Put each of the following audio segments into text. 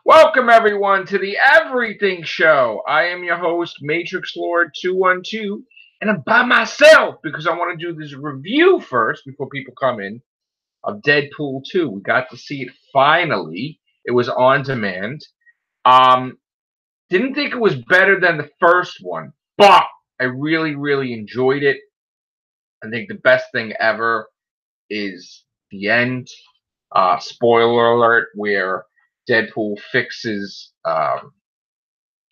Welcome everyone to the Everything Show. I am your host, Matrix Lord 212, and I'm by myself because I want to do this review first before people come in of Deadpool 2. We got to see it finally. It was on demand. Um, didn't think it was better than the first one, but I really enjoyed it. I think the best thing ever is the end. Spoiler alert, where Deadpool fixes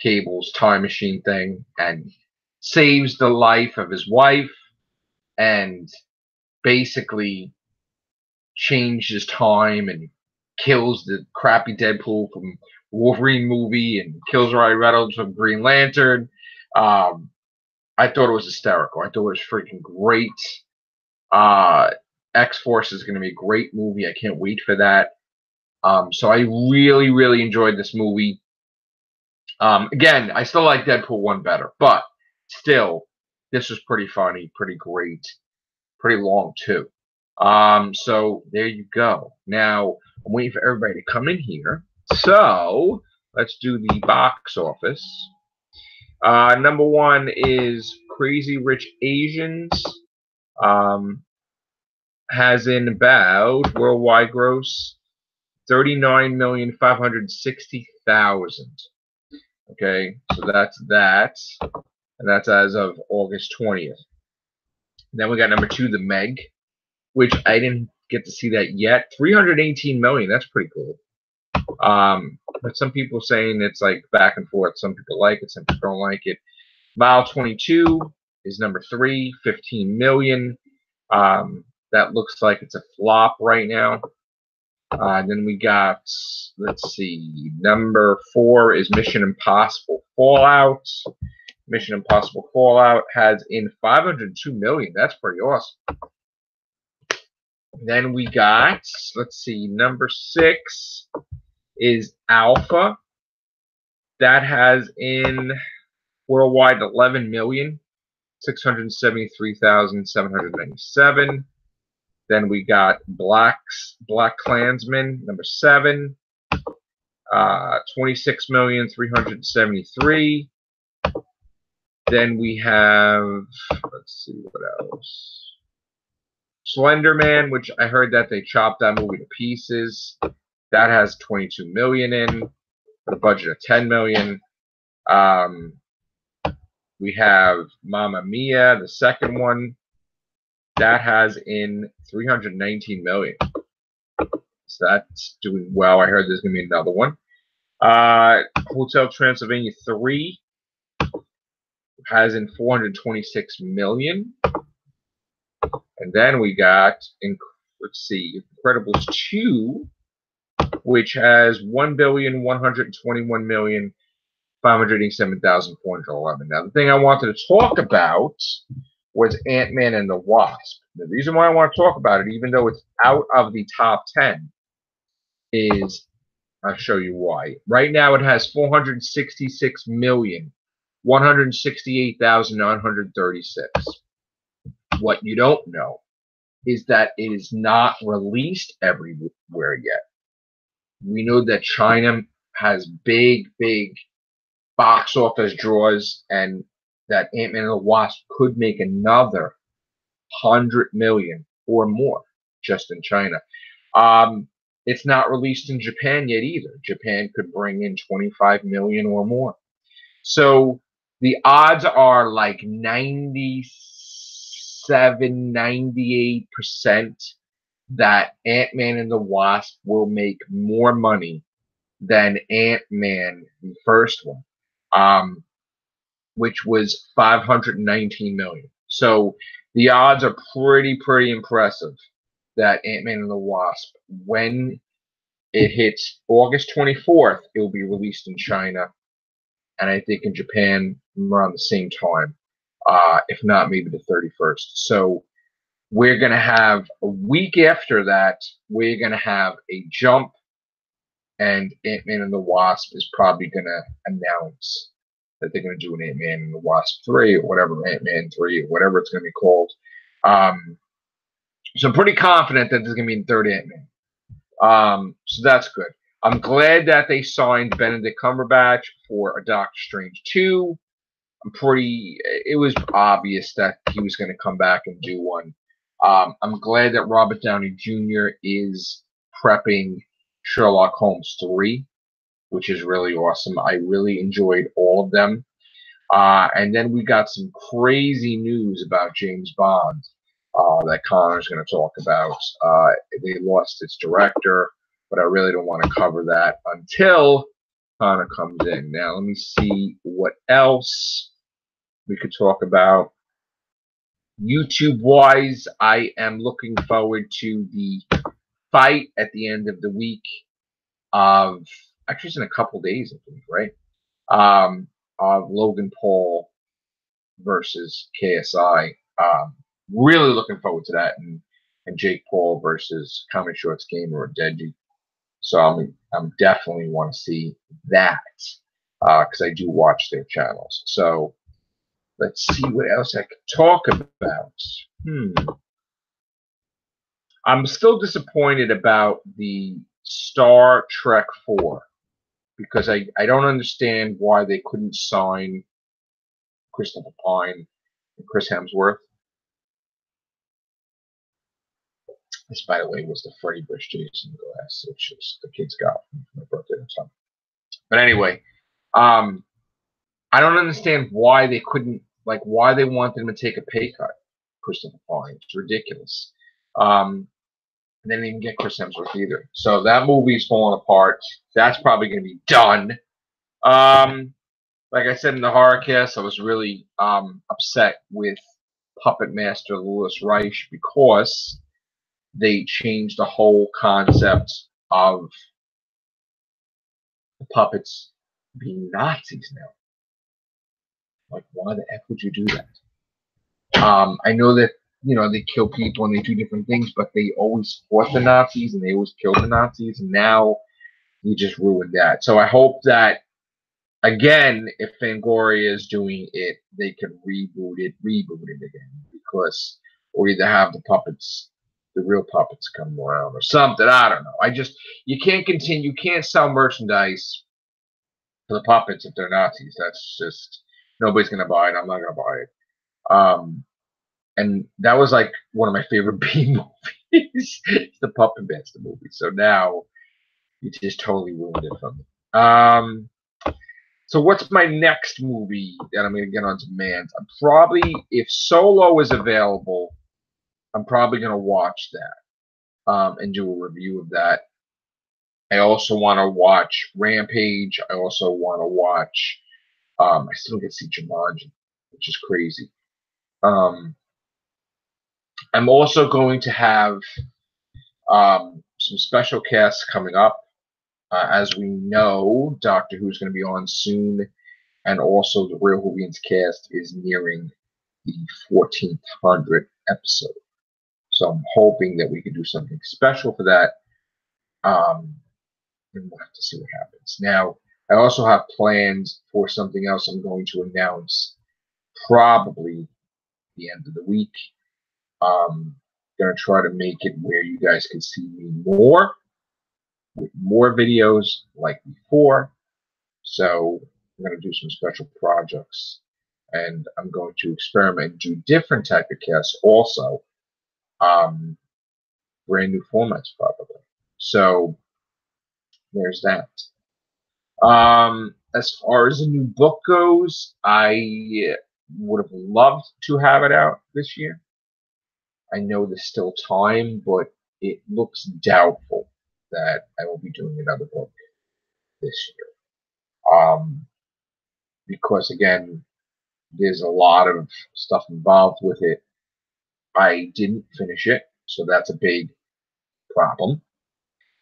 Cable's time machine thing and saves the life of his wife and basically changes time and kills the crappy Deadpool from Wolverine movie and kills Ryan Reynolds from Green Lantern. Um, I thought it was hysterical. I thought it was freaking great. Uh, X-Force is going to be a great movie. I can't wait for that. So I really enjoyed this movie. Again, I still like Deadpool 1 better, but still, this was pretty funny, pretty great, pretty long too. So there you go. Now, I'm waiting for everybody to come in here. So let's do the box office. Number one is Crazy Rich Asians. Has in about worldwide gross 39,560,000. Okay, so that's that, and that's as of August 20th. Then we got number two, The Meg, which I didn't get to see that yet. 318 million. That's pretty cool. But some people saying it's like back and forth. Some people like it, some people don't like it. Mile 22 is number three, 15 million. That looks like it's a flop right now. Then we got, let's see, number four is Mission Impossible Fallout. Mission Impossible Fallout has in 502 million. That's pretty awesome. Then we got, let's see, number six is Alpha. That has in worldwide 11,673,797. Then we got Black Klansman, number seven, 26,373,000. Then we have, let's see what else. Slender Man, which I heard that they chopped that movie to pieces. That has 22 million in, with a budget of 10 million. We have Mamma Mia, the second one. That has in 319 million. So that's doing well. I heard there's going to be another one. Hotel Transylvania 3 has in 426 million. And then we got, let's see, Incredibles 2, which has 1,121,587,411. Now, the thing I wanted to talk about was Ant-Man and the Wasp. The reason why I want to talk about it, even though it's out of the top 10, is, I'll show you why. Right now it has 466,168,936. What you don't know is that it is not released everywhere yet. We know that China has big box office draws, and that Ant-Man and the Wasp could make another 100 million or more just in China. It's not released in Japan yet either. Japan could bring in 25 million or more. So the odds are like 97, 98% that Ant-Man and the Wasp will make more money than Ant-Man, the first one. Which was 519 million. So the odds are pretty impressive that Ant-Man and the Wasp, when it hits August 24th, it will be released in China, and I think in Japan around the same time, if not maybe the 31st. So we're going to have a week after that, we're going to have a jump, and Ant-Man and the Wasp is probably going to announce that they're going to do an Ant-Man and the Wasp 3 or whatever, Ant-Man 3 or whatever it's going to be called. So I'm pretty confident that there's going to be a third Ant-Man. So that's good. I'm glad that they signed Benedict Cumberbatch for a Doctor Strange 2. It was obvious that he was going to come back and do one. I'm glad that Robert Downey Jr. is prepping Sherlock Holmes 3, which is really awesome. I really enjoyed all of them. And then we got some crazy news about James Bond that Connor's going to talk about. They lost its director, but I really don't want to cover that until Connor comes in. Now, let me see what else we could talk about. YouTube-wise, I am looking forward to the fight at the end of the week of, actually it's in a couple days, I think, right? Of Logan Paul versus KSI. Really looking forward to that, and Jake Paul versus Comedy Shorts Gamer or Deji. So I'm definitely want to see that because I do watch their channels. So let's see what else I can talk about. I'm still disappointed about the Star Trek 4 because I don't understand why they couldn't sign Christopher Pine and Chris Hemsworth. This, by the way, was the Freddie Bush Jason glass, which is the kids got from my birthday or something. But anyway, I don't understand why they couldn't, why they wanted him to take a pay cut. Christopher Pine, it's ridiculous. And they didn't even get Chris Hemsworth either. So that movie's falling apart. That's probably going to be done. Like I said in the horror cast, I was really upset with Puppet Master Louis Reich because they changed the whole concept of the puppets being Nazis now. Like, why the F would you do that? I know that, they kill people and they do different things, but they always fought the Nazis and they always killed the Nazis, and now you just ruined that. So I hope that, again, if Fangoria is doing it, they can reboot it again, because, or either have the real puppets come around or something. I don't know. You can't continue, you can't sell merchandise for the puppets if they're Nazis. That's just, nobody's going to buy it. I'm not going to buy it. And that was like one of my favorite B movies. It's the Puppet Master movie. So now you just totally ruined it for me. So what's my next movie that I'm going to get on demand? I'm probably, if Solo is available, I'm probably going to watch that and do a review of that. I also want to watch Rampage. I also want to watch, I still don't get to see Jumanji, which is crazy. I'm also going to have some special casts coming up. As we know, Doctor Who's going to be on soon, and also the Real Whovians cast is nearing the 1400th episode. So I'm hoping that we can do something special for that. And we'll have to see what happens. Now, I also have plans for something else I'm going to announce probably the end of the week. Going to try to make it where you guys can see me more, with more videos like before. So I'm going to do some special projects, and I'm going to experiment and do different type of casts also. Brand new formats probably. So there's that. As far as a new book goes, I would have loved to have it out this year. I know there's still time, but it looks doubtful that I will be doing another book this year. Because again, there's a lot of stuff involved with it. I didn't finish it, so that's a big problem.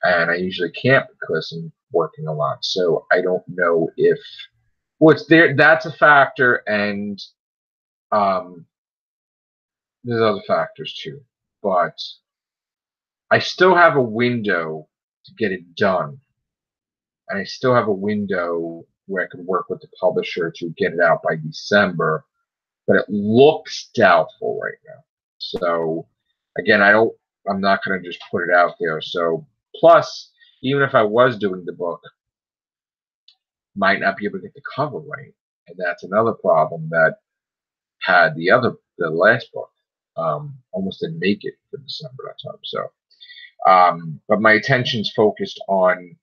And I usually can't because I'm working a lot. So I don't know if what's there. That's a factor, and there's other factors too. But I still have a window to get it done, and I still have a window where I could work with the publisher to get it out by December. But it looks doubtful right now. So again, I'm not going to just put it out there. So plus, even if I was doing the book, might not be able to get the cover right. And that's another problem that had the last book. Almost didn't make it for December that time. So, but my attention's focused on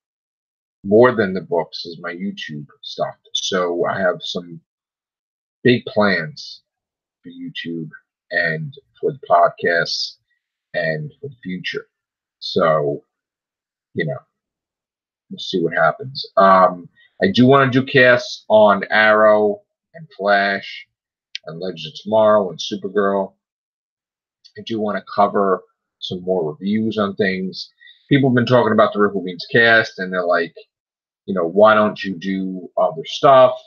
more than the books is my YouTube stuff. So I have some big plans for YouTube and for the podcasts and for the future. So, you know, we'll see what happens. I do want to do casts on Arrow and Flash and Legends of Tomorrow and Supergirl. I do want to cover some more reviews on things. People have been talking about the Ripple Beans cast, and they're like, why don't you do other stuff?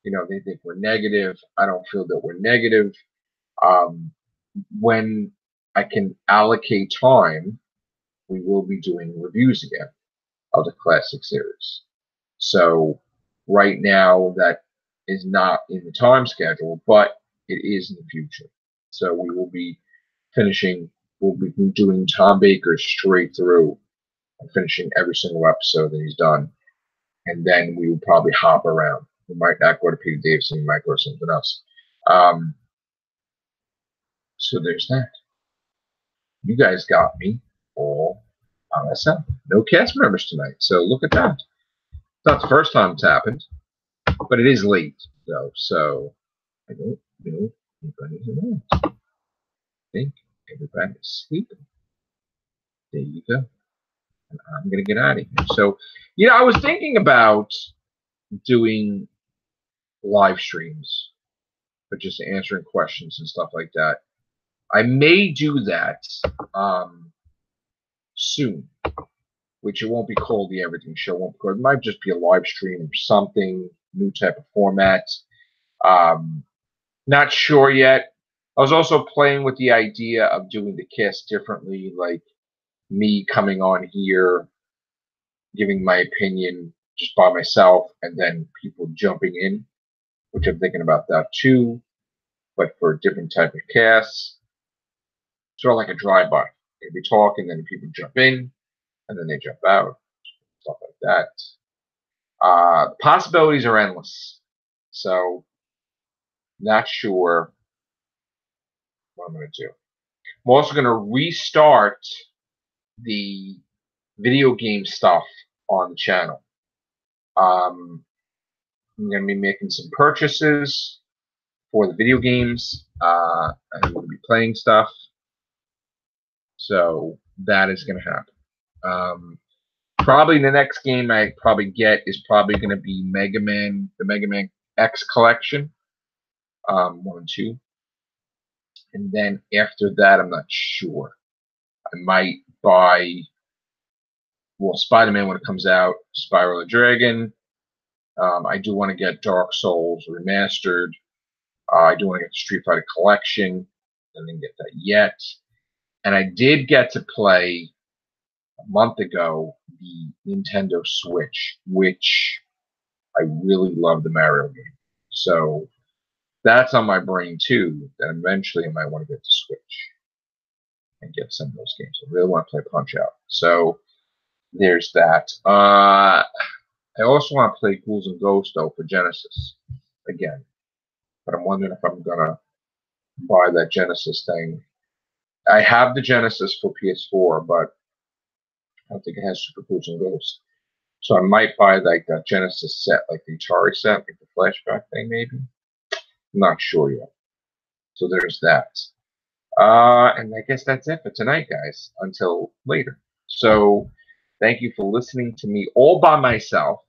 They think we're negative. I don't feel that we're negative. When I can allocate time, we will be doing reviews again of the classic series. So right now that is not in the time schedule, but it is in the future. So we will be we'll be doing Tom Baker straight through and finishing every single episode that he's done. And then we will probably hop around. We might not go to Peter Davison, we might go to something else. So there's that. You guys got me all by myself. No cast members tonight. So look at that. It's not the first time it's happened, but it is late though. So I don't know if anybody's around. I think everybody's sleeping. There you go. And I'm gonna get out of here. So, I was thinking about doing live streams, but just answering questions and stuff like that. I may do that soon, which it won't be called the Everything Show. It might just be a live stream or something, new type of format. Not sure yet. I was also playing with the idea of doing the cast differently, like me coming on here, giving my opinion just by myself, and then people jumping in, which I'm thinking about that too, but for a different type of cast. Sort of like a drive-by. We talk, and then people jump in, and then they jump out, stuff like that. Possibilities are endless. So, not sure what I'm going to do. I'm also going to restart the video game stuff on the channel. I'm going to be making some purchases for the video games. I'm going to be playing stuff. So that is going to happen. Probably the next game I probably get is probably going to be the Mega Man X collection, 1 and 2. And then after that, I'm not sure. I might buy, Spider-Man when it comes out, Spyro the Dragon. I do want to get Dark Souls Remastered. I do want to get the Street Fighter Collection. I didn't get that yet. And I did get to play a month ago the Nintendo Switch, which I really love the Mario game. So that's on my brain too. That eventually I might want to get the Switch and get some of those games. I really want to play Punch Out. So there's that. I also want to play Ghouls and Ghosts though for Genesis again. But I'm wondering if I'm gonna buy that Genesis thing. I have the Genesis for PS4, but I don't think it has Super Ghouls and Ghosts. So I might buy like that Genesis set, like the Atari set, like the flashback thing, maybe. I'm not sure yet. So there's that. And I guess that's it for tonight, guys. Until later. So thank you for listening to me all by myself,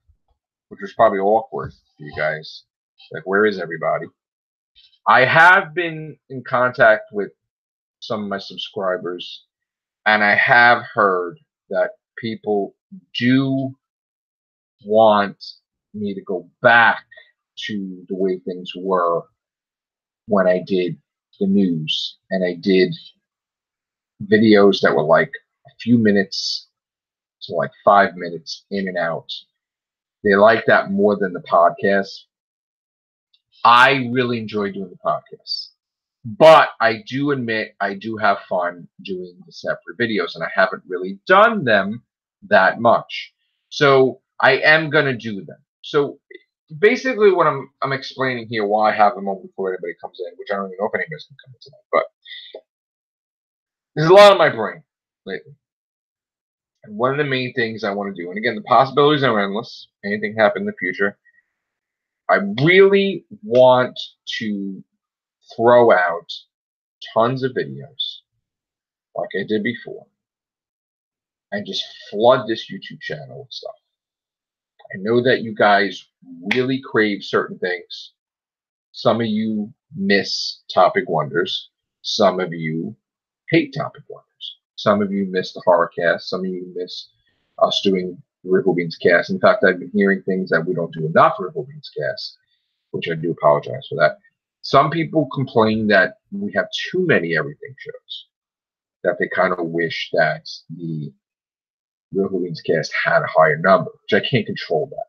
which was probably awkward for you guys. Like, where is everybody? I have been in contact with some of my subscribers, and I have heard that people do want me to go back to the way things were when I did the news, and I did videos that were like a few minutes to like 5 minutes in and out. They like that more than the podcast. I really enjoy doing the podcast. But I do admit I do have fun doing the separate videos, and I haven't really done them that much. So I am gonna do them. So basically, what I'm explaining here, why I have them on before anybody comes in, which I don't even know if anybody's gonna come in tonight, but there's a lot on my brain lately. And one of the main things I want to do, and again, the possibilities are endless. Anything happen in the future. I really want to throw out tons of videos like I did before and just flood this YouTube channel with stuff. I know that you guys really crave certain things. Some of you miss topic wonders. Some of you hate topic wonders. Some of you miss the horror cast. Some of you miss us doing the Rickle Beans cast. In fact, I've been hearing things that we don't do enough Rickle Beans cast, which I do apologize for that. Some people complain that we have too many everything shows, that they kind of wish that the Rickle Beans cast had a higher number, which I can't control that.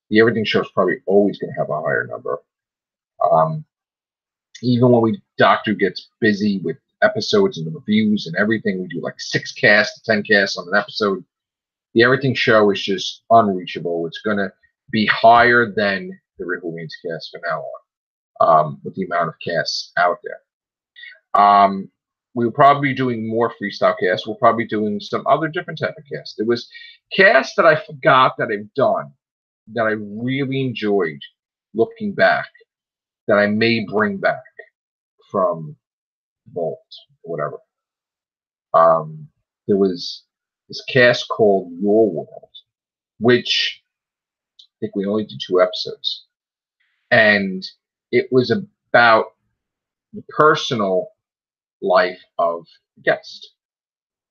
The everything show is probably always going to have a higher number. Even when Doctor gets busy with episodes and the reviews and everything, we do like 6 casts to 10 casts on an episode. The Everything Show is just unreachable. It's going to be higher than the Rickle Beans cast from now on, with the amount of casts out there. We'll probably be doing more freestyle casts. We'll probably be doing some other different type of casts. There was casts that I forgot that I've done that I really enjoyed looking back that I may bring back from Vault or whatever. There was this cast called Your World, which I think we only did 2 episodes. And it was about the personal life of the guest,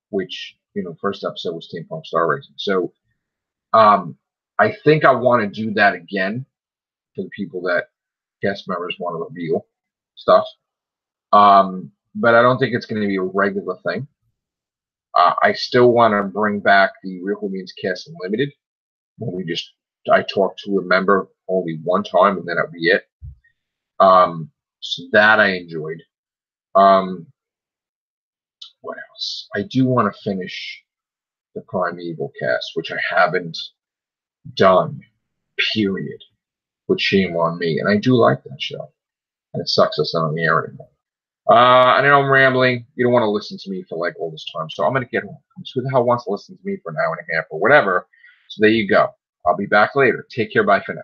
which, first episode was Steampunk Star Racing. So I think I want to do that again for the people that guest members want to reveal stuff. But I don't think it's going to be a regular thing. I still want to bring back the Rickle Beans Cast Unlimited, when I talked to a member only one time and then that'd be it. So that I enjoyed. What else? I do want to finish the Primeval cast, which I haven't done, period. But shame on me. And I do like that show. And it sucks us not on the air anymore. I know I'm rambling. You don't want to listen to me for like all this time. So I'm going to get home. Who the hell wants to listen to me for an hour and a half or whatever? So there you go. I'll be back later. Take care. Bye for now.